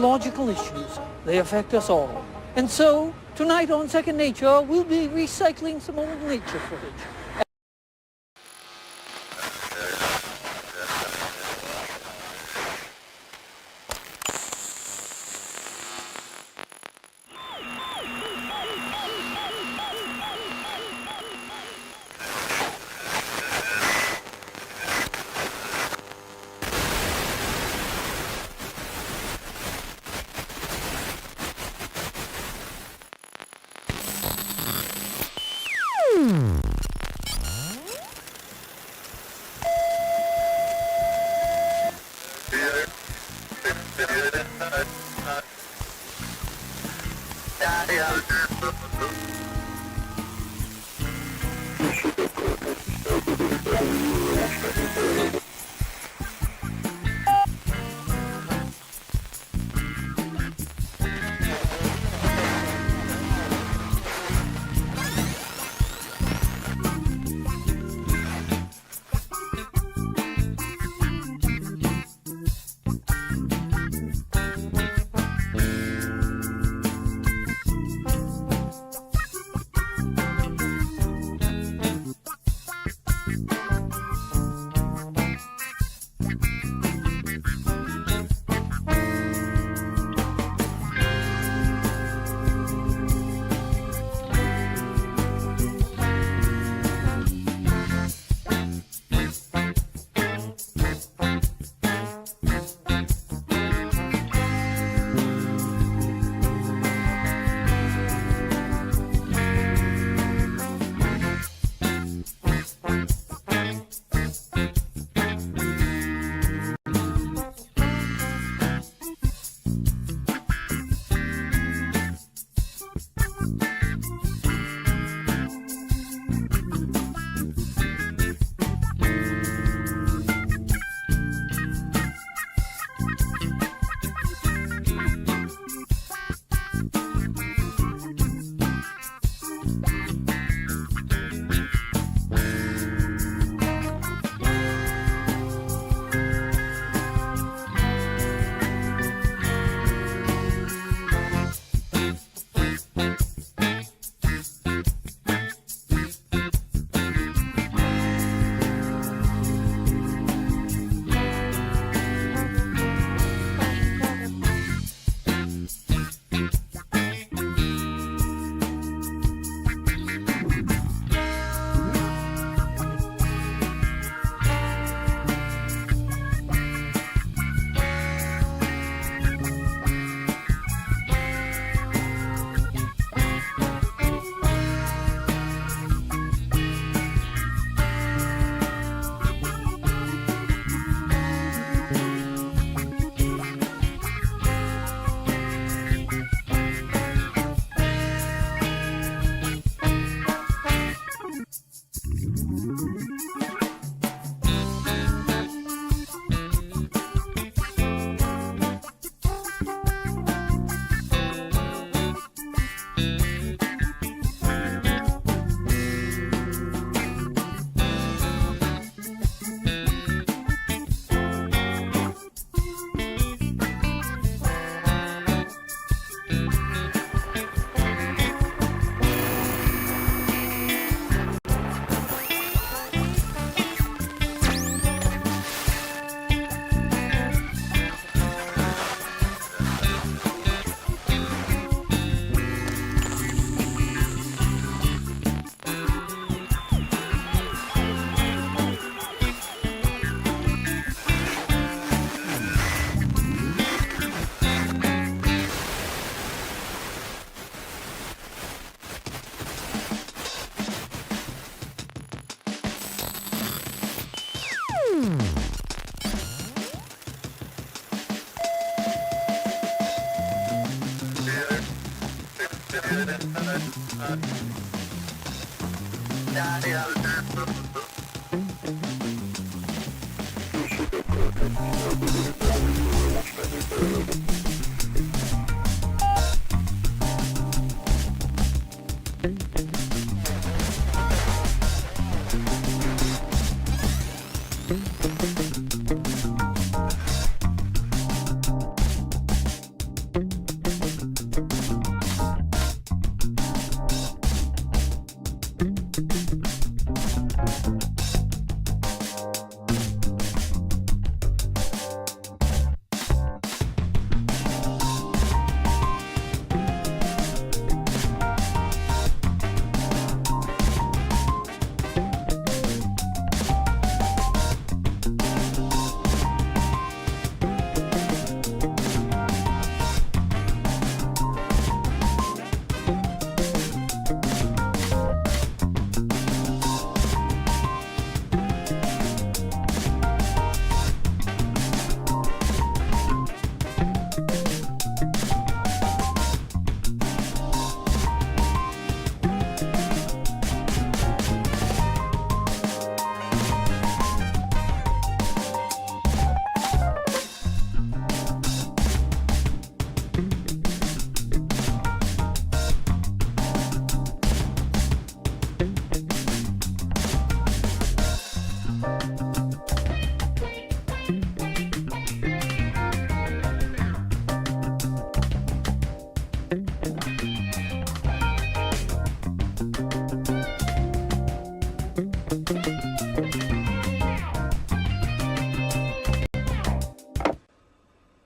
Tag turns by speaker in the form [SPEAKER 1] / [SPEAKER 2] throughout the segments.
[SPEAKER 1] ecological issues. They affect us all. And so, tonight on Second Nature, we'll be recycling some old nature footage.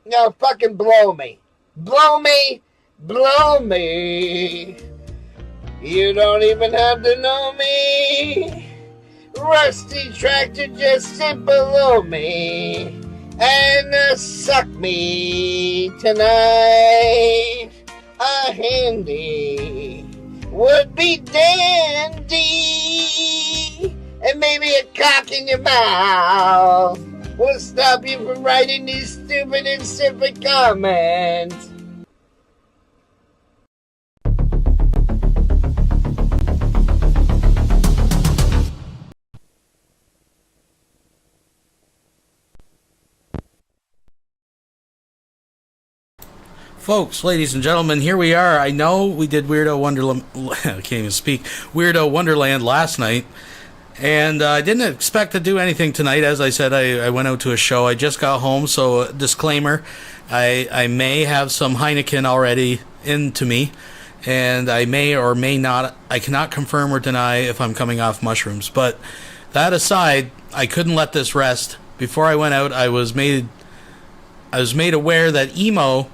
[SPEAKER 2] Now fucking blow me. Blow me. Blow me. You don't even have to know me. Rusty tractor just sit below me and suck me tonight. A handy would be dandy, and maybe a cock in your mouth will stop you from writing these stupid insipid comments.
[SPEAKER 3] Folks, ladies and gentlemen, here we are. I know we did Weirdo Wonderland, I can't even speak, Weirdo Wonderland last night, and I didn't expect to do anything tonight. As I said, I went out to a show. I just got home, so disclaimer, I may have some Heineken already into me, and I may or may not, I cannot confirm or deny if I'm coming off mushrooms, but that aside, I couldn't let this rest. Before I went out, I was made aware that EMO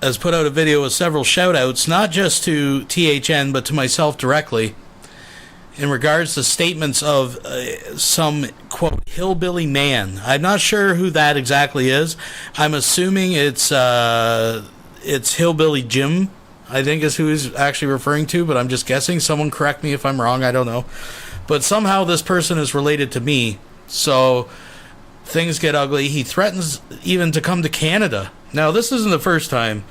[SPEAKER 3] has put out a video with several shout-outs, not just to THN, but to myself directly, in regards to statements of some, quote, hillbilly man. I'm not sure who that exactly is. I'm assuming it's Hillbilly Jim, I think is who he's actually referring to, but I'm just guessing. Someone correct me if I'm wrong, I don't know. But somehow this person is related to me, so things get ugly. He threatens even to come to Canada. Now, this isn't the first time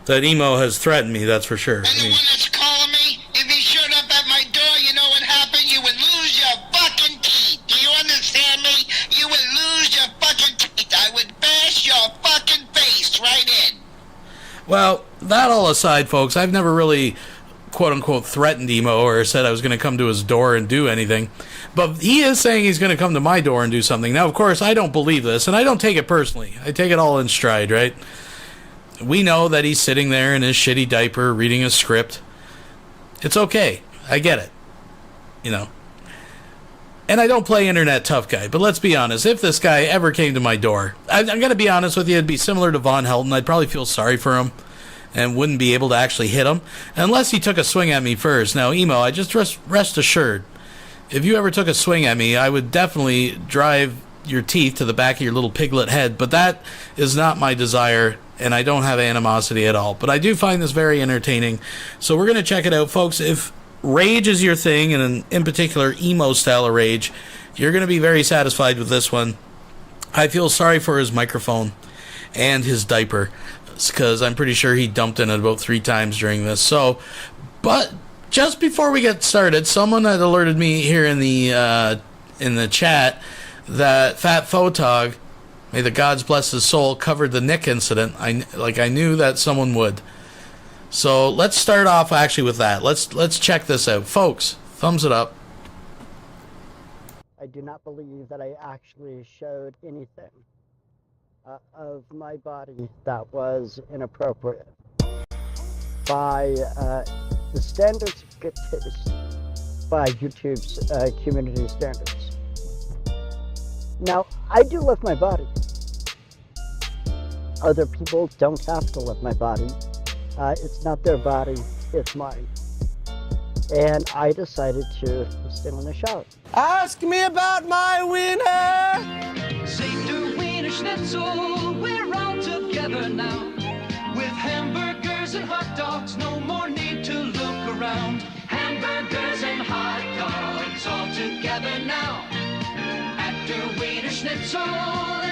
[SPEAKER 3] that EMO has threatened me, that's for sure.
[SPEAKER 2] And the one that's calling me, if he showed up at my door, you know what happened? You would lose your fucking teeth. Do you understand me? You would lose your fucking teeth. I would bash your fucking face right in.
[SPEAKER 3] Well, that all aside, folks, I've never really, quote-unquote, threatened EMO or said I was going to come to his door and do anything. But he is saying he's going to come to my door and do something. Now, of course, I don't believe this, and I don't take it personally. I take it all in stride, right? We know that he's sitting there in his shitty diaper reading a script. It's okay. I get it. You know. And I don't play internet tough guy, but let's be honest. If this guy ever came to my door, I'm going to be honest with you, it'd be similar to Von Helton. I'd probably feel sorry for him and wouldn't be able to actually hit him unless he took a swing at me first. Now, EMO, I just rest assured, if you ever took a swing at me, I would definitely drive your teeth to the back of your little piglet head, but that is not my desire, and I don't have animosity at all. But I do find this very entertaining, so we're going to check it out, folks. If rage is your thing, and in particular emo style of rage, you're going to be very satisfied with this one. I feel sorry for his microphone and his diaper, because I'm pretty sure he dumped in it about 3 times during this. So, but just before we get started, someone had alerted me here in the chat that Fat Photog, may the gods bless his soul, covered the Nick incident. I knew that someone would. So let's start off actually with that. Let's check this out, folks. Thumbs it up.
[SPEAKER 4] I do not believe that I actually showed anything of my body that was inappropriate by the standards of good taste, by YouTube's community standards. Now, I do love my body. Other people don't have to love my body. It's not their body, it's mine. And I decided to stand in the shower.
[SPEAKER 5] Ask me about my wiener!
[SPEAKER 6] Seder Wiener Schnitzel, we're all together now. With hamburgers and hot dogs, no more need to look around. Hamburgers and hot dogs, all together now. At der Wiener Schnitzel,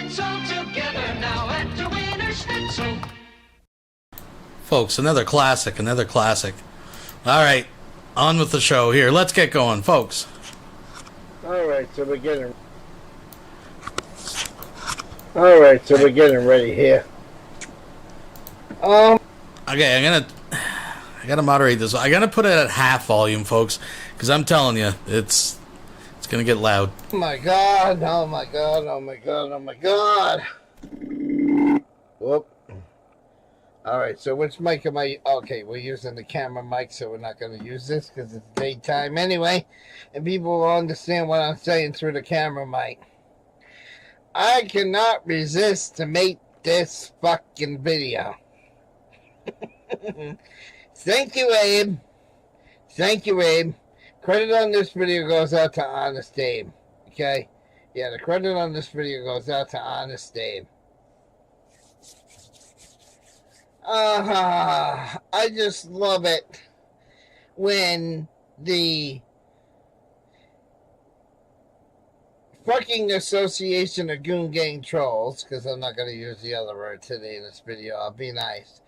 [SPEAKER 6] it's all together now. At der Wiener Schnitzel.
[SPEAKER 3] Folks, another classic. All right, on with the show here. Let's get going, folks.
[SPEAKER 2] All right, so we're getting ready here.
[SPEAKER 3] Okay, I gotta moderate this. I gotta put it at half volume, folks, because I'm telling you, it's gonna get loud.
[SPEAKER 2] Oh my god! Oh my god! Oh my god! Oh my god! Whoop. Alright, so which mic am I... Okay, we're using the camera mic, so we're not going to use this because it's daytime anyway. And people will understand what I'm saying through the camera mic. I cannot resist to make this fucking video. Thank you, Abe. Thank you, Abe. Credit on this video goes out to Honest Abe. Okay? Yeah, the credit on this video goes out to Honest Abe. I just love it when the fucking Association of Goon Gang Trolls, because I'm not going to use the other word today in this video, I'll be nice.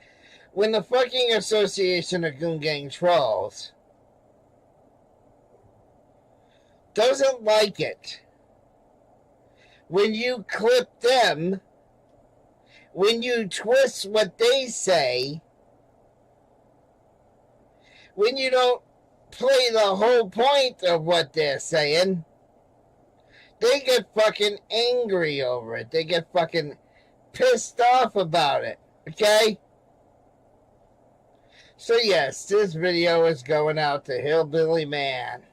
[SPEAKER 2] When the fucking Association of Goon Gang Trolls doesn't like it when you clip them, when you twist what they say, when you don't play the whole point of what they're saying, they get fucking angry over it. They get fucking pissed off about it. Okay? So yes, this video is going out to Hillbilly Man.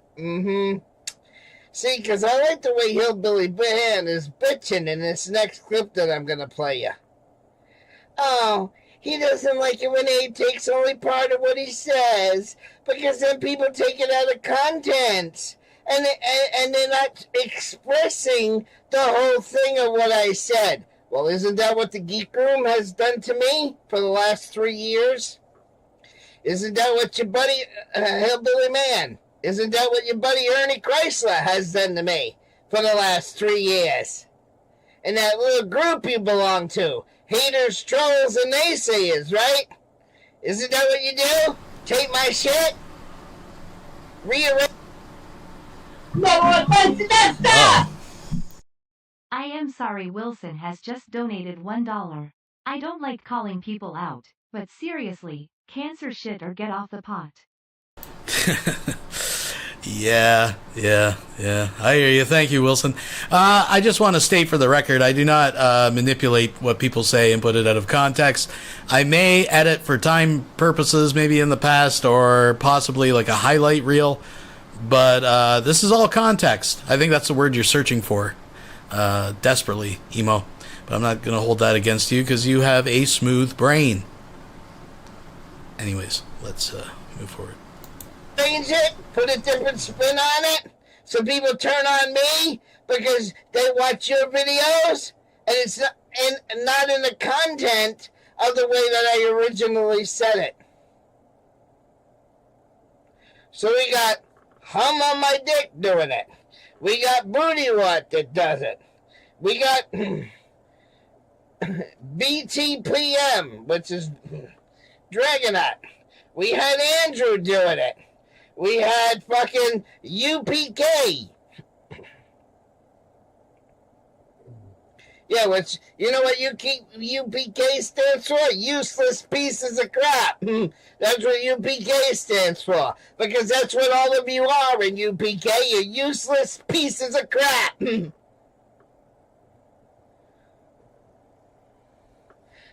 [SPEAKER 2] See, because I like the way Hillbilly Man is bitching in this next clip that I'm going to play you. Oh, he doesn't like it when Abe takes only part of what he says, because then people take it out of context. And they're not expressing the whole thing of what I said. Well, isn't that what the Geek Room has done to me for the last 3 years? Isn't that what your buddy, Hillbilly Man, isn't that what your buddy Ernie Chrysler has done to me for the last 3 years? And that little group you belong to, haters, trolls, and naysayers, right? Isn't that what you do? Take my shit? Rearrange. No one wants to stop!
[SPEAKER 7] I am sorry, Wilson has just donated $1. I don't like calling people out, but seriously, cancer shit or get off the pot.
[SPEAKER 3] Yeah. I hear you. Thank you, Wilson. I just want to state for the record, I do not manipulate what people say and put it out of context. I may edit for time purposes, maybe in the past, or possibly like a highlight reel. But this is all context. I think that's the word you're searching for. Desperately, Emo. But I'm not going to hold that against you because you have a smooth brain. Anyways, let's move forward.
[SPEAKER 2] Change it, put a different spin on it, so people turn on me because they watch your videos, and it's not in the content of the way that I originally said it. So we got Hum on My Dick doing it. We got Booty What that does it. We got BTPM, which is Dragonaut. We had Andrew doing it. We had fucking UPK. Yeah, which, you know what UPK stands for? Useless pieces of crap. That's what UPK stands for. Because that's what all of you are in UPK. You're useless pieces of crap.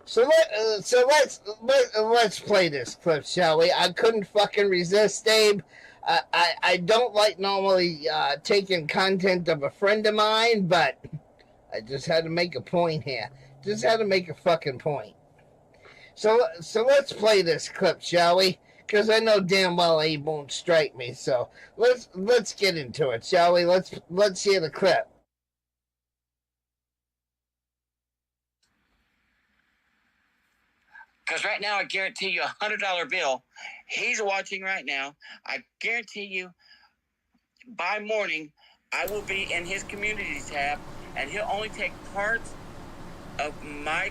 [SPEAKER 2] So let's play this clip, shall we? I couldn't fucking resist, Abe. I don't like normally taking content of a friend of mine, but I just had to make a point here. Just had to make a fucking point. So let's play this clip, shall we? Because I know damn well Abe won't strike me. So let's get into it, shall we? Let's hear the clip.
[SPEAKER 8] Because right now, I guarantee you a $100 bill. He's watching right now. I guarantee you by morning, I will be in his community tab, and he'll only take parts of my...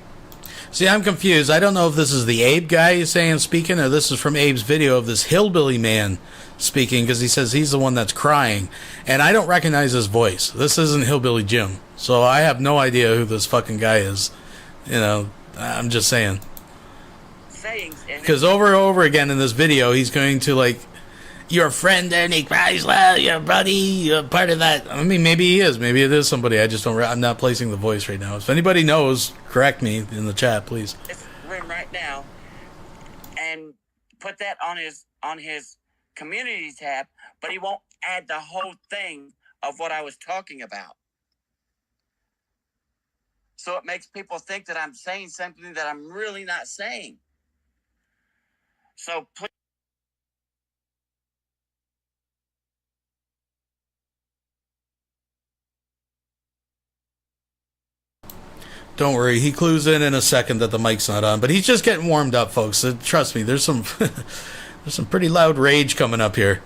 [SPEAKER 3] See, I'm confused. I don't know if this is the Abe guy he's saying speaking, or this is from Abe's video of this Hillbilly Man speaking, because he says he's the one that's crying. And I don't recognize his voice. This isn't Hillbilly Jim. So I have no idea who this fucking guy is. You know, I'm just saying. Because over and over again in this video, he's going to, like, your friend Ernie Chrysler, your buddy, you're part of that. I mean, maybe he is. Maybe it is somebody. I just don't. I'm not placing the voice right now. If anybody knows, correct me in the chat, please.
[SPEAKER 8] This room right now, and put that on his community tab, but he won't add the whole thing of what I was talking about. So it makes people think that I'm saying something that I'm really not saying. So please.
[SPEAKER 3] Don't worry, he clues in a second that the mic's not on, but he's just getting warmed up, folks. Trust me, there's some there's some pretty loud rage coming up here.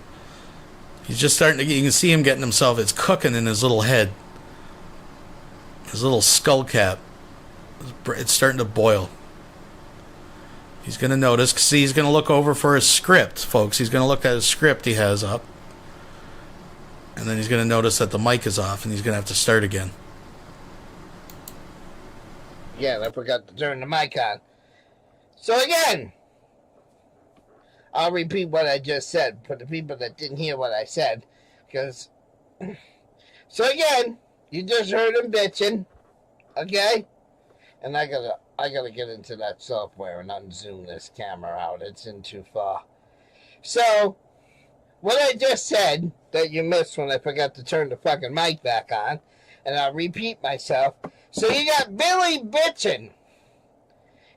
[SPEAKER 3] He's just starting to, you can see him getting himself, it's cooking in his little head. His little skull cap. It's starting to boil. He's going to notice, see, he's going to look over for his script, folks. He's going to look at his script he has up. And then he's going to notice that the mic is off, and he's going to have to start again.
[SPEAKER 9] Yeah, I forgot to turn the mic on. So again, I'll repeat what I just said for the people that didn't hear what I said. Because, so again, you just heard him bitching, okay? And I gotta get into that software and unzoom this camera out. It's in too far. So, what I just said that you missed when I forgot to turn the fucking mic back on, and I'll repeat myself. So you got Billy bitching,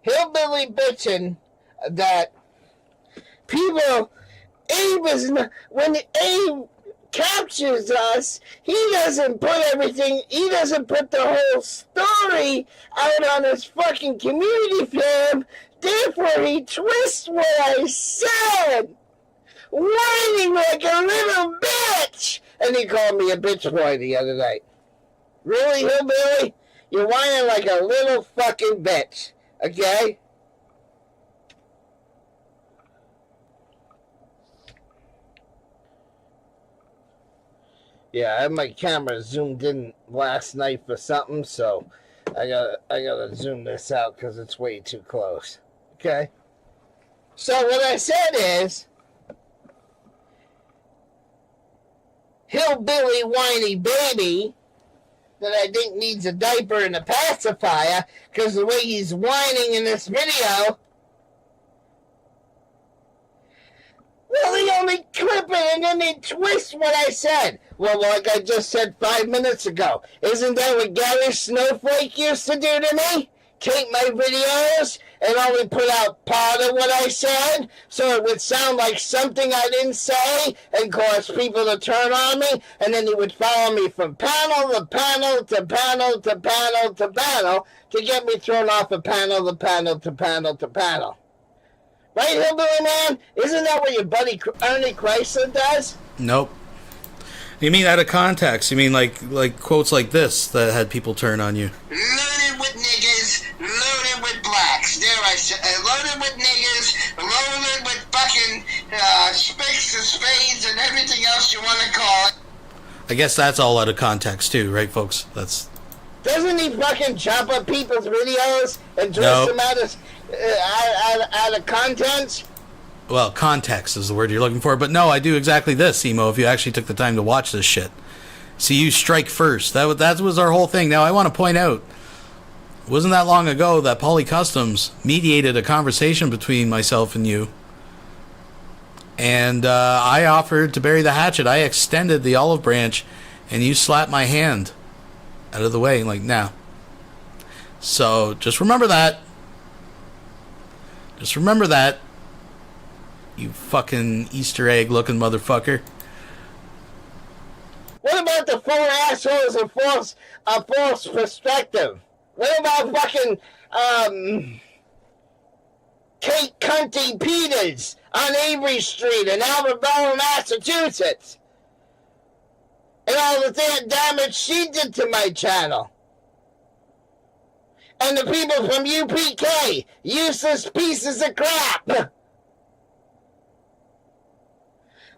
[SPEAKER 9] hillbilly bitching, that people, Abe is not, when Abe captures us, he doesn't put the whole story out on his fucking community fam, therefore he twists what I said, whining like a little bitch, and he called me a bitch boy the other night. Really, hillbilly? You're whining like a little fucking bitch, okay? Yeah, I had my camera zoomed in last night for something, so I gotta zoom this out because it's way too close, okay? So what I said is, hillbilly whiny baby that I think needs a diaper and a pacifier because the way he's whining in this video. Well, they only clip it and then they twist what I said. Well, like I just said 5 minutes ago. Isn't that what Gary Snowflake used to do to me? Take my videos and only put out part of what I said so it would sound like something I didn't say and cause people to turn on me, and then he would follow me from panel to panel to panel to panel to panel to get me thrown off of panel to panel to panel to panel. Right, hillbilly man? Isn't that what your buddy Ernie Chrysler does?
[SPEAKER 3] Nope. You mean out of context? You mean like quotes like this that had people turn on you?
[SPEAKER 2] Loaded with niggers, loaded with blacks. There I said, loaded with niggers, loaded with fucking spicks and spades and everything else you want to call it.
[SPEAKER 3] I guess that's all out of context too, right, folks? That's.
[SPEAKER 9] Doesn't he fucking chop up people's videos and twist them out of contents?
[SPEAKER 3] Well, context is the word you're looking for. But no, I do exactly this, Emo, if you actually took the time to watch this shit. See, you strike first. That was our whole thing. Now, I want to point out, it wasn't that long ago that Poly Customs mediated a conversation between myself and you. And I offered to bury the hatchet. I extended the olive branch, and you slapped my hand out of the way, like, now. So, just remember that. Just remember that. You fucking Easter egg looking motherfucker.
[SPEAKER 9] What about the four assholes and false perspective? What about fucking Kate Cunty Peters on Avery Street in Alabama, Massachusetts? And all the damage she did to my channel. And the people from UPK, useless pieces of crap.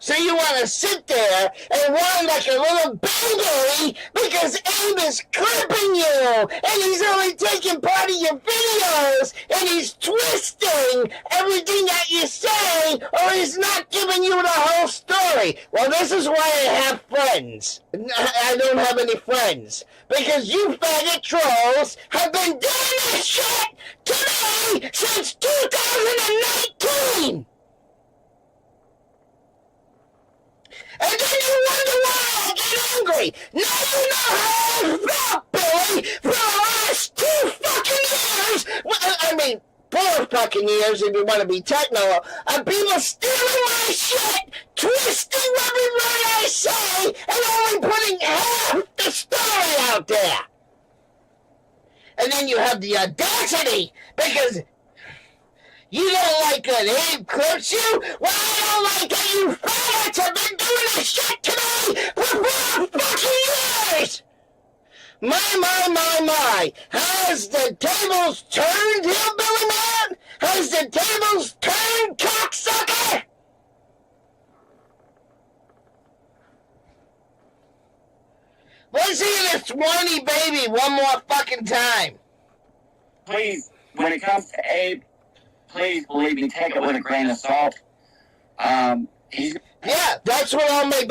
[SPEAKER 9] So you want to sit there and whine like a little baby because Abe is clipping you and he's only taking part of your videos and he's twisting everything that you say or he's not giving you the whole story. Well, this is why I have friends. I don't have any friends because you faggot trolls have been doing this shit to me since 2019. And then you wonder why I get angry. Now you know how I felt, Billy, for the last 2 fucking years, if you want to be technical, of people stealing my shit, twisting every word I say, and only putting half the story out there. And then you have the audacity, because you don't like it, Abe clips you? Well, I don't like it, you faggots have been doing this shit to me for 4 fucking years! My, has the tables turned, hillbilly man? Has the tables turned, cocksucker? Let's hear this whiny baby one more fucking time.
[SPEAKER 8] Please, when it comes to Abe, please believe me, take it with a grain of salt.
[SPEAKER 9] Yeah, that's what all my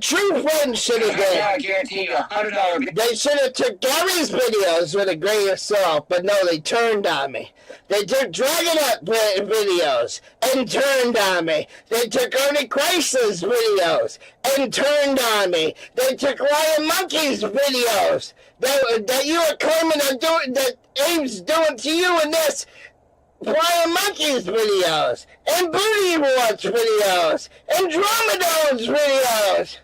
[SPEAKER 9] true friends should have done.
[SPEAKER 8] I guarantee you $100.
[SPEAKER 9] They should have took Gary's videos with a grain of salt, but no, they turned on me. They took Dragon Up videos and turned on me. They took Ernie Chrysler's videos and turned on me. They took Lion Monkey's videos that you are claiming that Abe's doing to you in this. Lion Monkey's videos, and Booty Watch videos, and Dromadone's videos.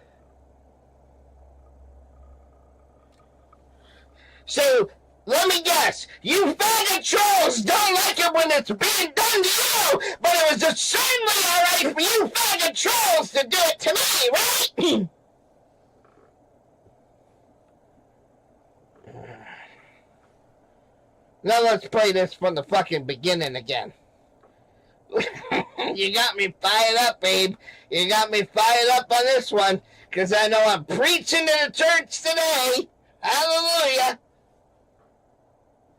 [SPEAKER 9] So, let me guess, you faggot trolls don't like it when it's being done to you, but it was certainly alright for you faggot trolls to do it to me, right? Now let's play this from the fucking beginning again. You got me fired up, babe. You got me fired up on this one, because I know I'm preaching to the church today. Hallelujah.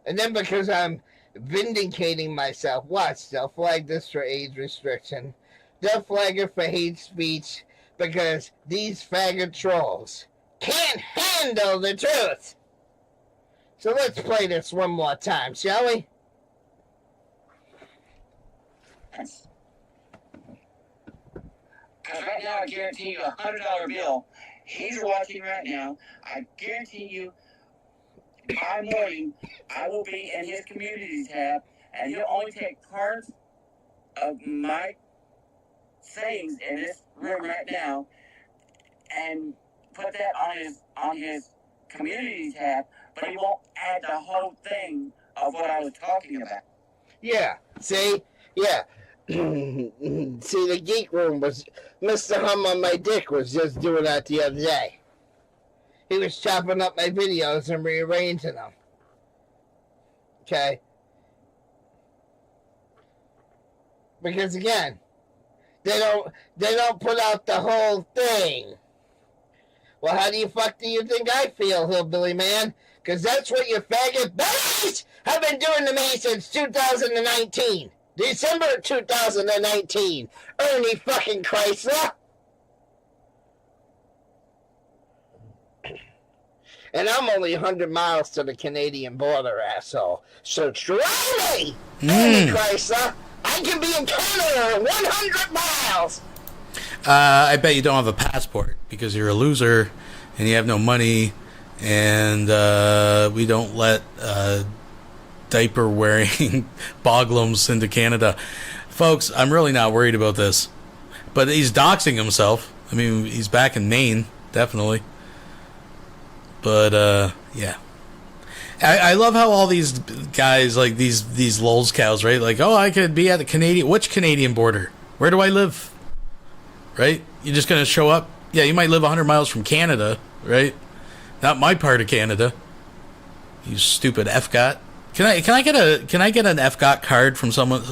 [SPEAKER 9] And then because I'm vindicating myself, watch, they'll flag this for age restriction. They'll flag it for hate speech, because these faggot trolls can't handle the truth. So let's play this one more time, shall we?
[SPEAKER 8] Because right now, I guarantee you $100 bill. He's watching right now. I guarantee you, by morning, I will be in his community tab, and he'll only take parts of my sayings in this room right now, and put that on his community tab, but he won't add the whole thing of what I was talking about.
[SPEAKER 9] Yeah, see? Yeah. See, the geek room was, Mr. Hum on my dick was just doing that the other day. He was chopping up my videos and rearranging them. Okay? Because again, they don't put out the whole thing. Well, how do you think I feel, hillbilly man? Because that's what your faggot bellies have been doing to me since 2019. December 2019. Ernie fucking Chrysler. And I'm only 100 miles to the Canadian border, asshole. So try me, Ernie Chrysler. I can be in Canada in 100 miles.
[SPEAKER 3] I bet you don't have a passport because you're a loser and you have no money, and we don't let diaper-wearing boglums into Canada. Folks, I'm really not worried about this. But he's doxing himself. I mean, he's back in Maine, definitely. But, yeah. I love how all these guys, like these lulz cows, right? Like, oh, I could be at the Canadian... Which Canadian border? Where do I live? Right? You're just going to show up? Yeah, you might live 100 miles from Canada, right? Not my part of Canada. You stupid FGOT. Can I get an FGOT card from someone?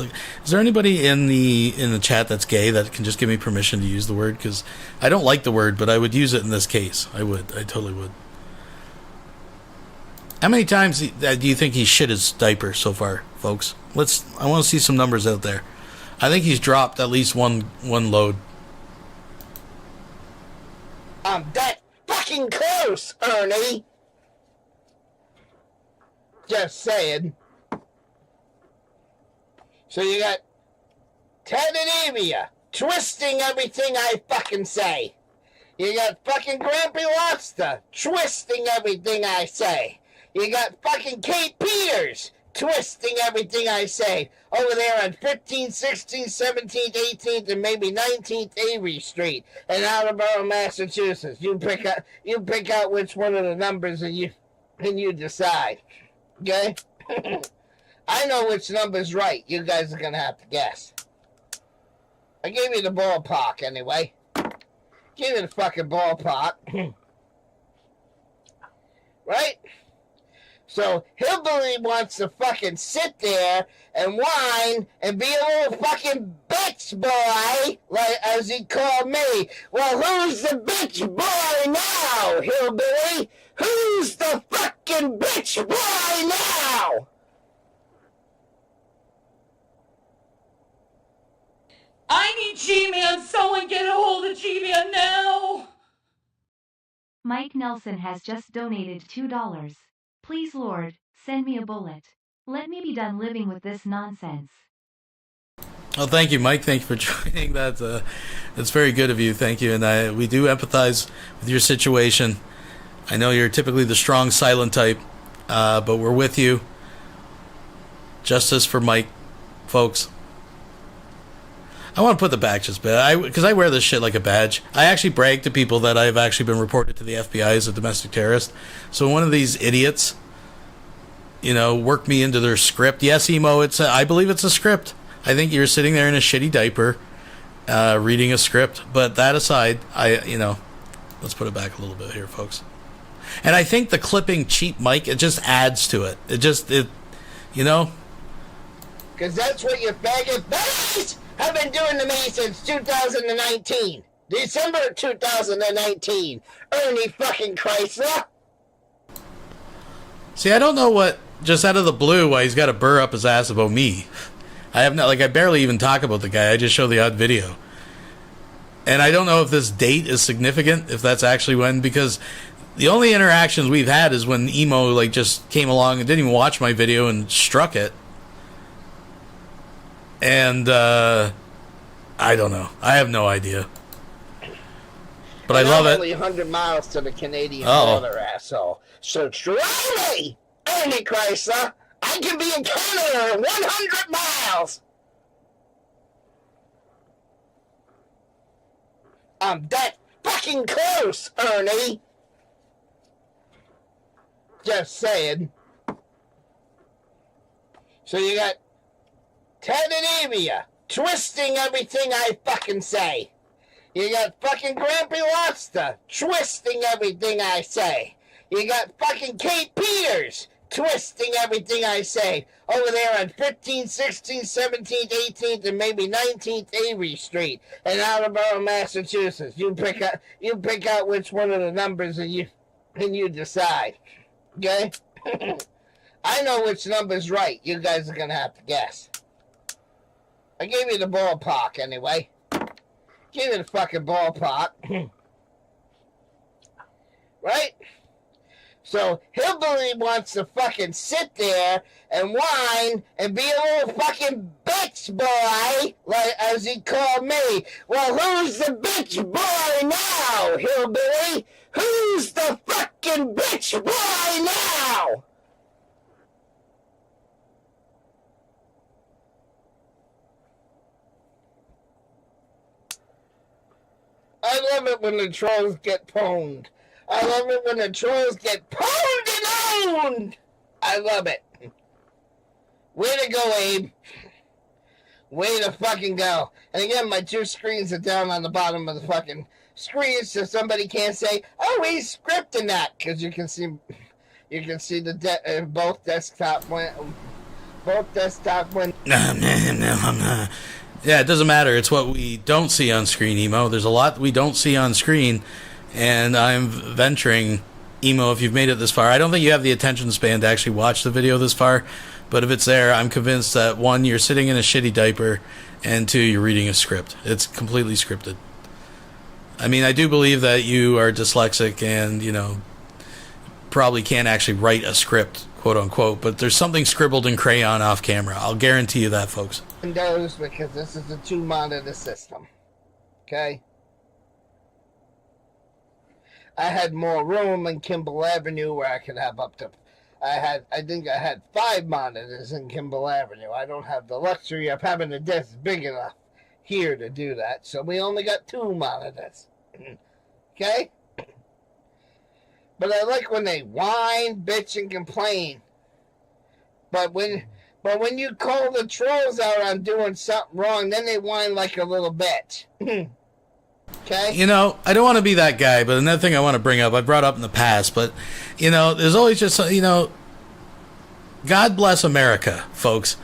[SPEAKER 3] Is there anybody in the chat that's gay that can just give me permission to use the word? Because I don't like the word, but I would use it in this case. I totally would. How many times do you think he shit his diaper so far, folks? I want to see some numbers out there. I think he's dropped at least one load.
[SPEAKER 9] I'm that fucking close, Ernie. Just saying. So you got Tadinavia twisting everything I fucking say. You got fucking Grampy Lobster twisting everything I say. You got fucking Kate Peters twisting everything I say. Over there on 15th, 16th, 17th, 18th, and maybe 19th Avery Street in Attleboro, Massachusetts. You pick out which one of the numbers and you decide. Okay? I know which number's right. You guys are gonna have to guess. I gave you the ballpark anyway. Give you the fucking ballpark. Right? So Hillbilly wants to fucking sit there and whine and be a little fucking bitch boy, like as he called me. Well, who's the bitch boy now, Hillbilly? Who's the fucking bitch boy now?
[SPEAKER 1] I need G-Man. Someone get a hold of G-Man now.
[SPEAKER 7] Mike Nelson has just donated $2. Please, Lord, send me a bullet. Let me be done living with this nonsense.
[SPEAKER 3] Well, thank you, Mike. Thank you for joining. That's very good of you. Thank you. And we do empathize with your situation. I know you're typically the strong, silent type, but we're with you. Justice for Mike, folks. I want to put the back just a bit, because I wear this shit like a badge. I actually brag to people that I've actually been reported to the FBI as a domestic terrorist. So one of these idiots, work me into their script. Yes, Emo, I believe it's a script. I think you're sitting there in a shitty diaper, reading a script. But that aside, let's put it back a little bit here, folks. And I think the clipping cheap Mike, it just adds to it. Because
[SPEAKER 9] that's what your faggot buddies have been doing to me since 2019. December 2019. Ernie fucking Chrysler.
[SPEAKER 3] See, I don't know what, just out of the blue, why he's got to burr up his ass about me. I barely even talk about the guy. I just show the odd video. And I don't know if this date is significant, if that's actually when, because the only interactions we've had is when Emo, just came along and didn't even watch my video and struck it. And, I don't know. I have no idea. But I love it.
[SPEAKER 9] Only 100 miles to the Canadian border, asshole. So try me, Ernie Chrysler. I can be in Canada in 100 miles. I'm that fucking close, Ernie. Just saying. So you got Ted and Avia twisting everything I fucking say. You got fucking Grampy Lobster twisting everything I say. You got fucking Kate Peters twisting everything I say. Over there on 15th, 16th, 17th, 18th, and maybe 19th Avery Street in Attleboro, Massachusetts. You pick out which one of the numbers and you decide. Okay? I know which number's right. You guys are gonna have to guess. I gave you the ballpark anyway. Give you the fucking ballpark. Right? So Hillbilly wants to fucking sit there and whine and be a little fucking bitch boy, like as he called me. Well, who's the bitch boy now, Hillbilly? Who's the fucking bitch boy now? I love it when the trolls get pwned. I love it when the trolls get pwned and owned. I love it. Way to go, Abe. Way to fucking go. And again, my two screens are down on the bottom of the fucking screen, so somebody can't say, "Oh, he's scripting that," because you can see the both desktop went.
[SPEAKER 3] Yeah, it doesn't matter. It's what we don't see on screen, Emo. There's a lot we don't see on screen, and I'm venturing, Emo, if you've made it this far, I don't think you have the attention span to actually watch the video this far, but if it's there, I'm convinced that, one, you're sitting in a shitty diaper, and two, you're reading a script. It's completely scripted. I mean, I do believe that you are dyslexic and, probably can't actually write a script, quote unquote, but there's something scribbled in crayon off camera. I'll guarantee you that, folks.
[SPEAKER 9] Windows, because this is a 2-monitor system. Okay? I had more room in Kimball Avenue where I could have up to I think I had 5 monitors in Kimball Avenue. I don't have the luxury of having a desk big enough here to do that, so we only got 2 monitors. Okay? But I like when they whine, bitch, and complain. But when you call the trolls out on doing something wrong, then they whine like a little bitch. Okay?
[SPEAKER 3] You know, I don't want to be that guy, but another thing I want to bring up, I brought up in the past, but, you know, there's always just, you know, God bless America, folks.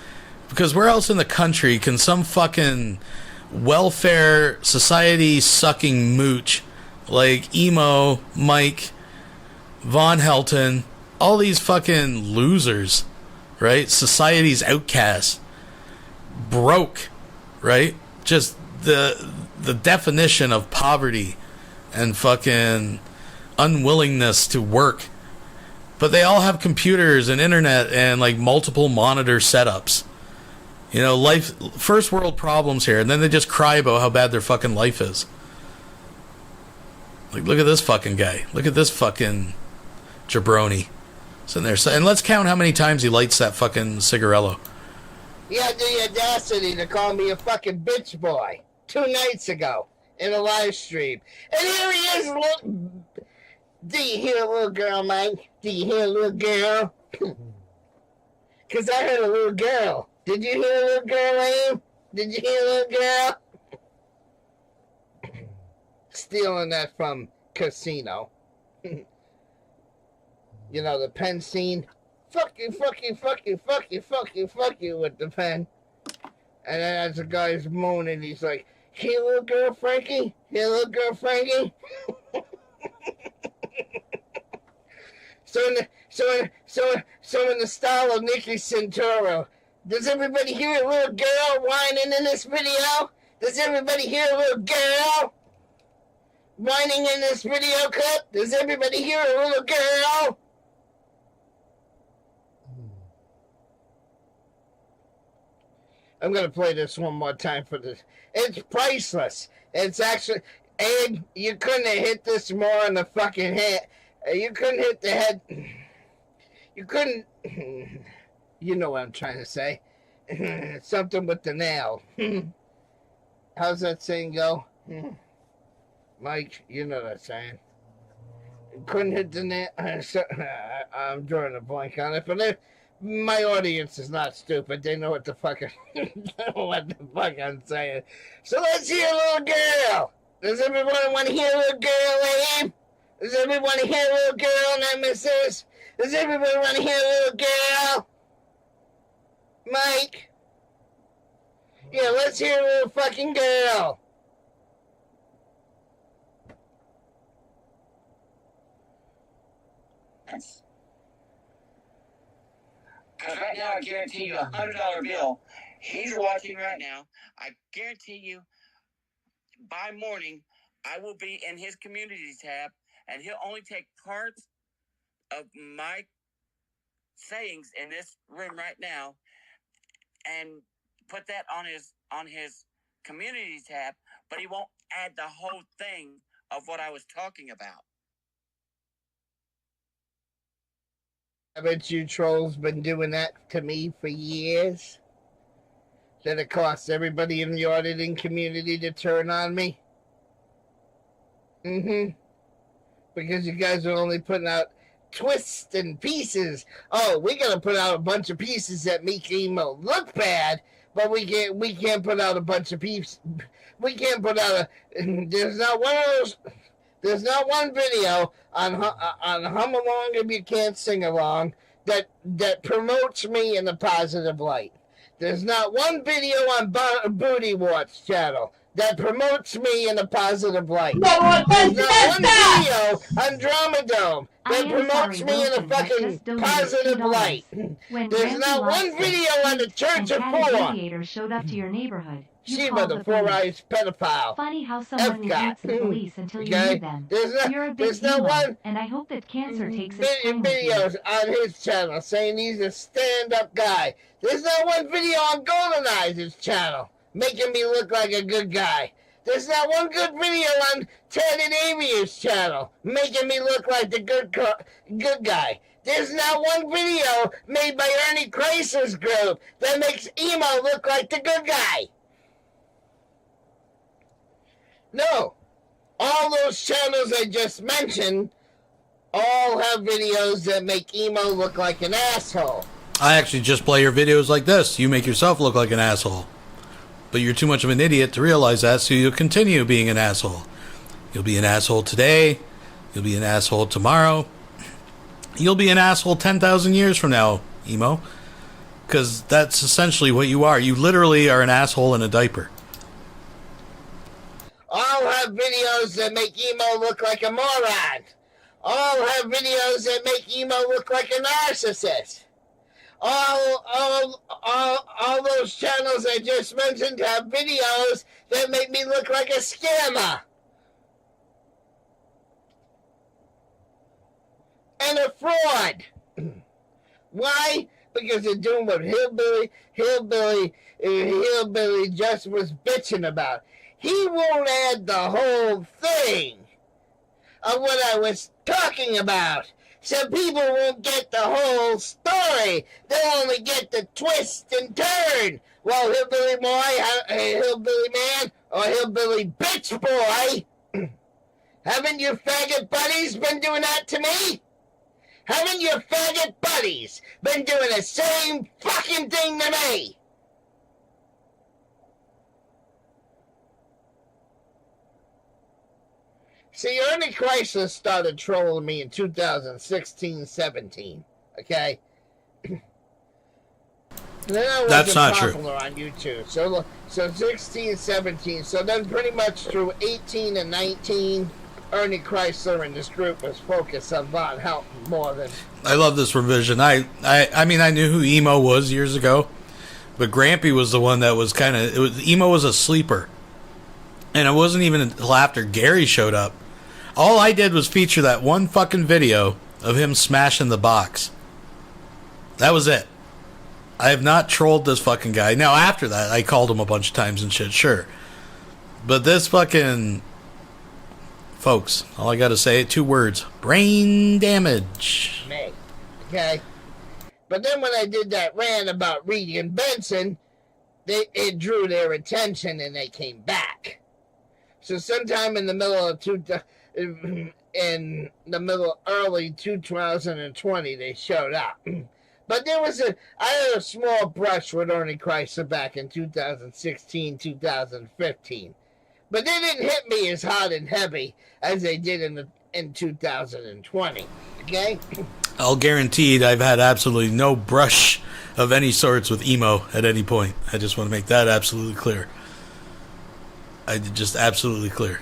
[SPEAKER 3] Because where else in the country can some fucking welfare society sucking mooch like EMO, Mike, Von Helton, all these fucking losers, right? Society's outcasts, broke, right? Just the definition of poverty and fucking unwillingness to work. But they all have computers and internet and like multiple monitor setups. You know, life, first world problems here, and then they just cry about how bad their fucking life is. Like, look at this fucking guy. Look at this fucking jabroni sitting there. And let's count how many times he lights that fucking cigarello.
[SPEAKER 9] He had the audacity to call me a fucking bitch boy 2 nights ago in a live stream. And here he is. Look. Do you hear a little girl, Mike? Do you hear a little girl? Because I heard a little girl. Did you hear a little girl, Abe? Did you hear a little girl? Stealing that from Casino. You know, the pen scene. Fuck you, fuck you, fuck you, fuck you, fuck you, fuck you with the pen. And then as the guy's moaning, he's like, "Hey, little girl, Frankie? Hey, little girl, Frankie?" So in the style of Nicky Santoro, does everybody hear a little girl whining in this video? Does everybody hear a little girl whining in this video clip? Does everybody hear a little girl? I'm going to play this one more time for this. It's priceless. It's actually, Abe, you couldn't have hit this more on the fucking head. You couldn't hit the head. You couldn't, you know what I'm trying to say. Something with the nail. How's that saying go? Mike, you know that saying. Couldn't hit the nail. I'm drawing a blank on it, but my audience is not stupid. They know what the fuck I'm saying. So let's hear a little girl. Does everyone want to hear a little girl, Abe? Does everyone want to hear a little girl, Nemesis? Does everybody want to hear a little girl? Mike? Yeah, let's hear a little fucking girl.
[SPEAKER 8] Because right now, I guarantee you $100 bill. He's watching right now. I guarantee you, by morning, I will be in his community tab, and he'll only take parts of my sayings in this room right now and put that on his community tab, but he won't add the whole thing of what I was talking about.
[SPEAKER 9] Haven't you trolls been doing that to me for years? That it costs everybody in the auditing community to turn on me? Because you guys are only putting out twists and pieces. Oh, we gotta put out a bunch of pieces that make EMO look bad, but we can't put out a bunch of pieces. We can't put out there's not one video on Hum Along If You Can't Sing Along that promotes me in a positive light. There's not one video on Booty Warts channel that promotes me in a positive light. There's not one video on Dramadome that promotes me in a fucking positive light. There's not one video on the Church of Four.
[SPEAKER 7] Showed up to your neighborhood.
[SPEAKER 9] Shiva, the four-eyed pedophile.
[SPEAKER 7] Funny how someone hates the police until you need them. You're a big
[SPEAKER 9] one,
[SPEAKER 7] and I hope that cancer takes its time with you.
[SPEAKER 9] videos on his channel saying he's a stand-up guy. There's not one video on Golden Eyes' channel making me look like a good guy. There's not one good video on Ted and Amy's channel making me look like the good guy. There's not one video made by Ernie Chrysler's group that makes emo look like the good guy. No. All those channels I just mentioned all have videos that make emo look like an asshole.
[SPEAKER 3] I actually just play your videos like this. You make yourself look like an asshole. But you're too much of an idiot to realize that, so you'll continue being an asshole. You'll be an asshole today. You'll be an asshole tomorrow. You'll be an asshole 10,000 years from now, emo. Because that's essentially what you are. You literally are an asshole in a diaper.
[SPEAKER 9] All have videos that make emo look like a moron. All have videos that make emo look like a narcissist. All those channels I just mentioned have videos that make me look like a scammer. And a fraud. Why? Because they're doing what Hillbilly just was bitching about. He won't add the whole thing of what I was talking about. So people won't get the whole story. They'll only get the twist and turn. Well, Hillbilly boy, Hillbilly man, or Hillbilly bitch boy, haven't your faggot buddies been doing that to me? Haven't your faggot buddies been doing the same fucking thing to me? See, Ernie Chrysler started trolling me in 2016-17, okay? Then I
[SPEAKER 3] That's not true.
[SPEAKER 9] popular on YouTube. So 16, 17. So then pretty much through 18 and 19, Ernie Chrysler and this group was focused on Von Helton more than...
[SPEAKER 3] I love this revision. I mean, I knew who emo was years ago, but Grampy was the one that was kind of... Emo was a sleeper. And it wasn't even until after Gary showed up. All I did was feature that one fucking video of him smashing the box. That was it. I have not trolled this fucking guy. Now, after that, I called him a bunch of times and shit, sure. But this fucking... Folks, all I gotta say, 2 words. Brain damage.
[SPEAKER 9] Me. Okay? But then when I did that rant about Reedy and Benson, it drew their attention and they came back. So sometime in the middle of early 2020, they showed up. But I had a small brush with Ernie Chrysler back in 2016, 2015. But they didn't hit me as hard and heavy as they did in 2020. Okay?
[SPEAKER 3] I'll guarantee I've had absolutely no brush of any sorts with emo at any point. I just want to make that absolutely clear. Just absolutely clear.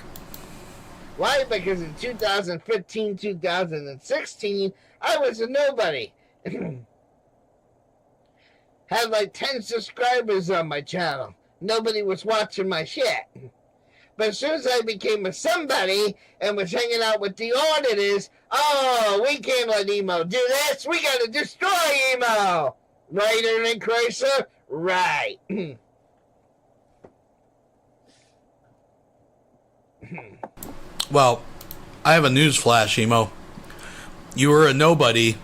[SPEAKER 9] Why? Because in 2015, 2016, I was a nobody. Had like 10 subscribers on my channel. Nobody was watching my shit. But as soon as I became a somebody and was hanging out with the auditors, oh, we can't let emo do this. We got to destroy emo. Right, Ernie Chrysler? Right.
[SPEAKER 3] Well, I have a news flash, emo. You were a nobody,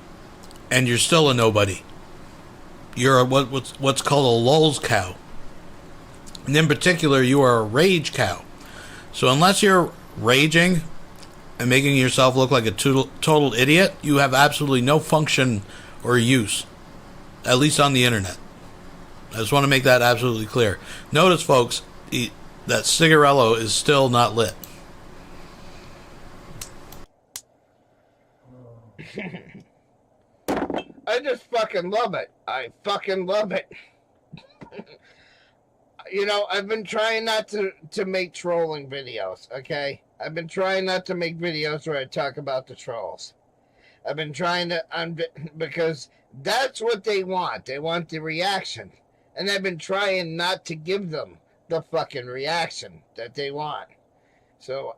[SPEAKER 3] and you're still a nobody. You're what's called a lulz cow. And in particular, you are a rage cow. So unless you're raging and making yourself look like a total idiot, you have absolutely no function or use, at least on the internet. I just want to make that absolutely clear. Notice, folks, that cigarello is still not lit.
[SPEAKER 9] I just fucking love it. I fucking love it. You know, I've been trying not to make trolling videos, okay? I've been trying not to make videos where I talk about the trolls. I've been trying to, because that's what they want. They want the reaction. And I've been trying not to give them the fucking reaction that they want. So,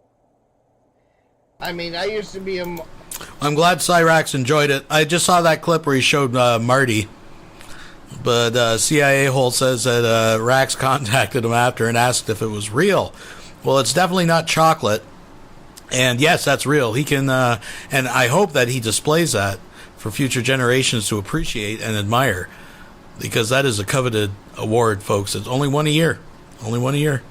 [SPEAKER 9] I mean, I used to be
[SPEAKER 3] I'm glad Cyrax enjoyed it. I just saw that clip where he showed Marty. But CIA Hole says that Rax contacted him after and asked if it was real. Well, it's definitely not chocolate. And yes, that's real. He can, and I hope that he displays that. for future generations to appreciate and admire, because that is a coveted award, folks. It's only one a year. Only one a year.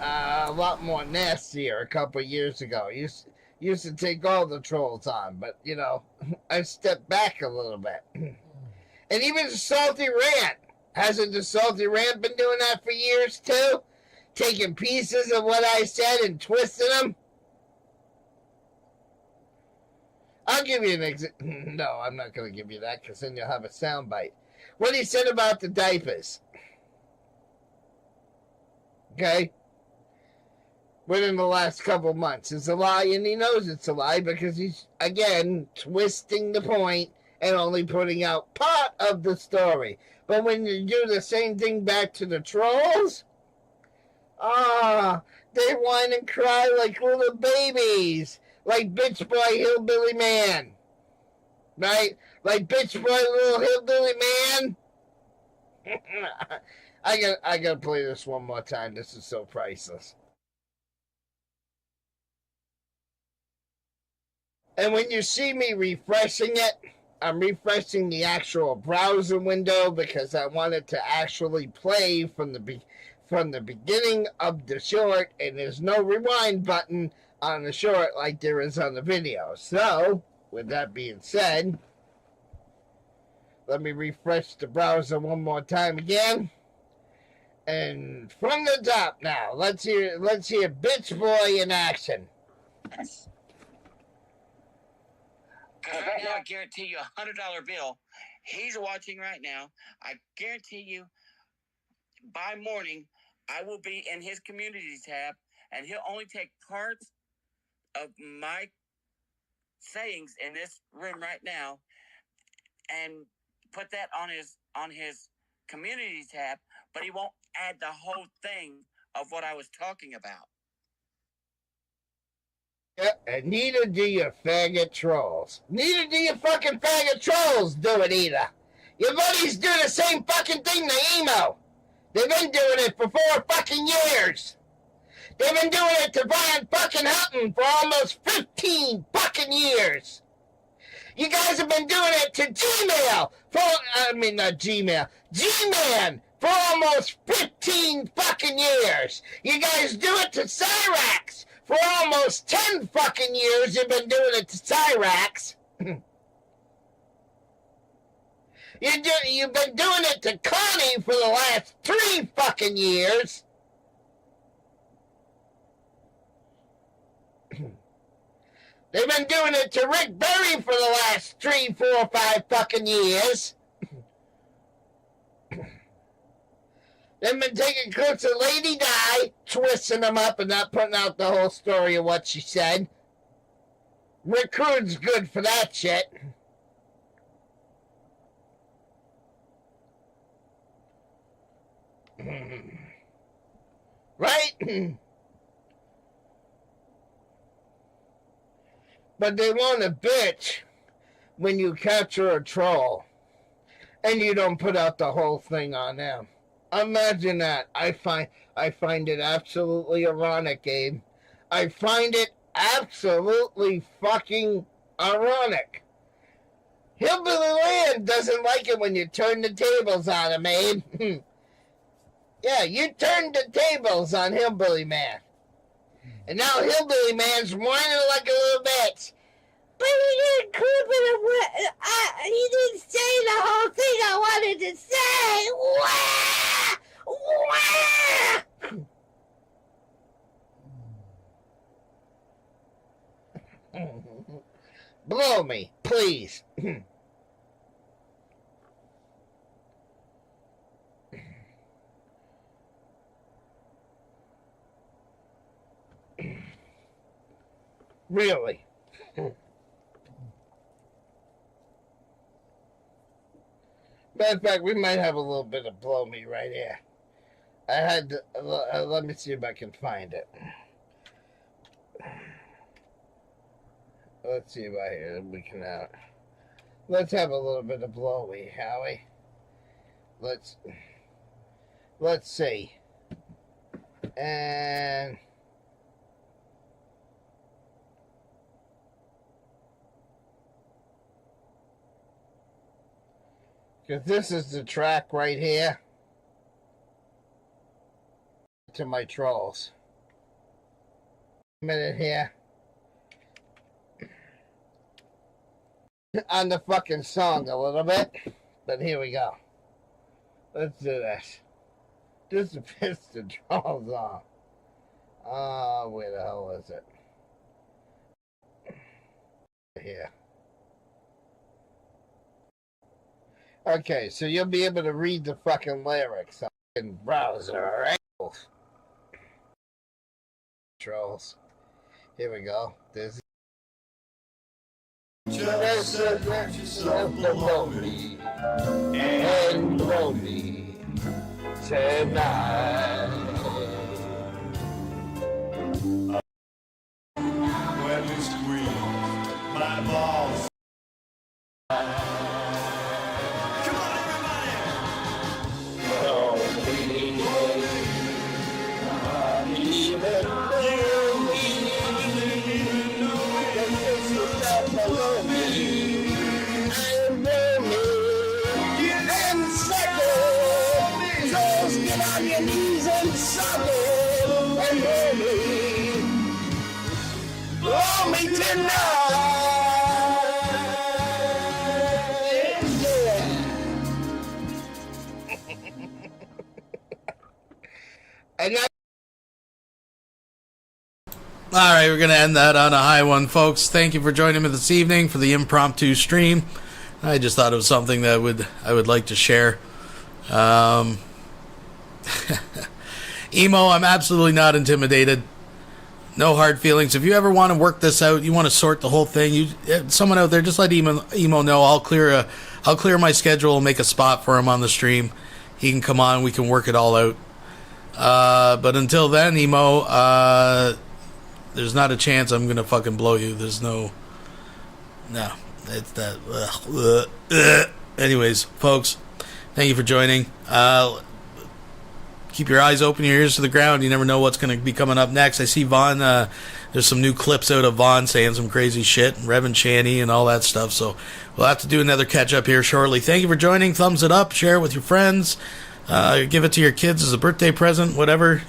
[SPEAKER 9] A lot more nastier a couple of years ago. Used to take all the trolls on, but, you know, I stepped back a little bit. And even Salty Rant. Hasn't the Salty Rant been doing that for years, too? Taking pieces of what I said and twisting them? I'll give you an example. No, I'm not going to give you that, because then you'll have a soundbite. What he said about the diapers. Okay? Within the last couple months. It's a lie, and he knows it's a lie, because he's, again, twisting the point and only putting out part of the story. But when you do the same thing back to the trolls, they whine and cry like little babies. Like Bitch Boy Hillbilly Man. Right? Like Bitch Boy Little Hillbilly Man. I gotta play this one more time. This is so priceless. And when you see me refreshing it, I'm refreshing the actual browser window because I want it to actually play from the beginning of the short, and there's no rewind button on the short like there is on the video. So, with that being said, let me refresh the browser one more time again. And from the top now, let's hear Bitch Boy in action.
[SPEAKER 8] Because right now, I guarantee you a $100 bill. He's watching right now. I guarantee you, by morning, I will be in his community tab, and he'll only take parts of my sayings in this room right now and put that on his community tab, but he won't add the whole thing of what I was talking about.
[SPEAKER 9] Yeah, and neither do your faggot trolls. Neither do your fucking faggot trolls do it either. Your buddies do the same fucking thing to emo. They've been doing it for 4 fucking years. They've been doing it to Brian fucking Hutton for almost 15 fucking years. You guys have been doing it to G-Man for almost 15 fucking years. You guys do it to Cyrax for almost 10 fucking years. You've been doing it to Cyrax. You've been doing it to Connie for the last 3 fucking years. They've been doing it to Rick Berry for the last 3, 4, 5 fucking years. They've been taking clips of Lady Di, twisting them up and not putting out the whole story of what she said. Rick Rude's good for that shit. Right? But they want to bitch when you capture a troll and you don't put out the whole thing on them. Imagine that. I find it absolutely ironic, Abe. I find it absolutely fucking ironic. Hillbilly Land doesn't like it when you turn the tables on him, Abe. Yeah, you turned the tables on Hillbilly Man. And now Hillbilly Man's whining like a little bitch. But he didn't clip it of what he didn't say the whole thing I wanted to say. Wah! Wah! Blow me, please. Really? Matter of fact, we might have a little bit of blow me right here. I had to, let me see if I can find it. Let's see if we can let's have a little bit of blowy, Howie. Let's see. And Because this is the track right here to my trolls. A minute here. On the fucking song a little bit. But here we go. Let's do this. Just to piss the trolls off. Where the hell is it? Here. Okay, so you'll be able to read the fucking lyrics on the browser, alright? Trolls. Here we go. There's just let yourself know me and know me tonight.
[SPEAKER 6] When you squeeze my balls. Come on, everybody!
[SPEAKER 9] Get on your knees and suck it, and baby, blow me tonight. Yeah. And
[SPEAKER 3] All right, we're going to end that on a high one, folks. Thank you for joining me this evening for the impromptu stream. I just thought it was something that I would like to share. Emo, I'm absolutely not intimidated. No hard feelings. If you ever want to work this out, you want to sort the whole thing, someone out there, just let Emo know. I'll clear my schedule and make a spot for him on the stream. He can come on. We can work it all out. But until then, Emo, there's not a chance I'm gonna fucking blow you. There's no. It's that. Anyways, folks, thank you for joining. Keep your eyes open, your ears to the ground. You never know what's going to be coming up next. I see Vaughn. There's some new clips out of Vaughn saying some crazy shit, and Reverend Shanny and all that stuff. So we'll have to do another catch up here shortly. Thank you for joining. Thumbs it up. Share it with your friends. Give it to your kids as a birthday present. Whatever.